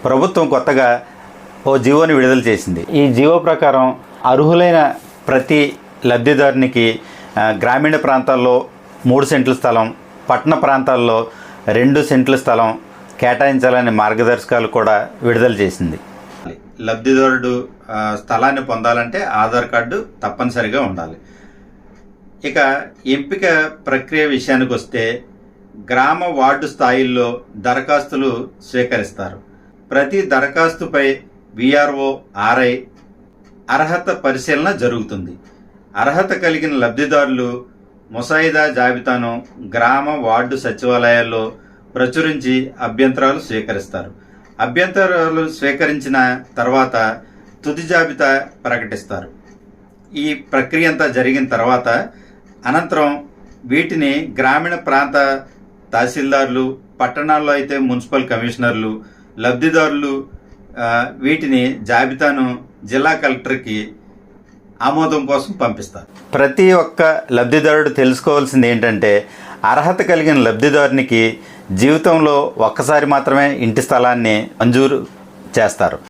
ప్రభుత్వం కొత్తగా ఓ జీవోని విడుదల చేసింది. ఈ జీవో ప్రకారం అర్హులైన ప్రతి లబ్ధిదారునికి గ్రామీణ ప్రాంతాల్లో 3 సెంట్ల స్థలం, పట్టణ ప్రాంతాల్లో 2 సెంట్ల స్థలం కేటాయించాలనే మార్గదర్శకాలు కూడా విడుదల చేసింది. లబ్ధిదారుడు స్థలాన్ని పొందాలంటే ఆధార్ కార్డు తప్పనిసరిగా ఉండాలి. ఇక ఎంపిక ప్రక్రియ విషయానికి వస్తే గ్రామ వార్డు స్థాయిల్లో దరఖాస్తులు స్వీకరిస్తారు. ప్రతి దరఖాస్తుపై విఆర్ఓ ఆర్ఐ అర్హత పరిశీలన జరుగుతుంది. అర్హత కలిగిన లబ్ధిదారులు ముసాయిదా జాబితాను గ్రామ వార్డు సచివాలయాల్లో ప్రచురించి అభ్యంతరాలు స్వీకరిస్తారు. అభ్యంతరాలు స్వీకరించిన తర్వాత తుది జాబితా ప్రకటిస్తారు. ఈ ప్రక్రియ అంతా జరిగిన తర్వాత అనంతరం వీటిని గ్రామీణ ప్రాంత తహసీల్దార్లు, పట్టణాల్లో అయితే మున్సిపల్ కమిషనర్లు, లబ్ధిదారులు వీటిని జాబితాను జిల్లా కలెక్టర్కి ఆమోదం కోసం పంపిస్తారు. ప్రతి ఒక్క లబ్ధిదారుడు తెలుసుకోవాల్సింది ఏంటంటే అర్హత కలిగిన లబ్ధిదారునికి జీవితంలో ఒక్కసారి మాత్రమే ఇంటి స్థలాన్ని మంజూరు చేస్తారు.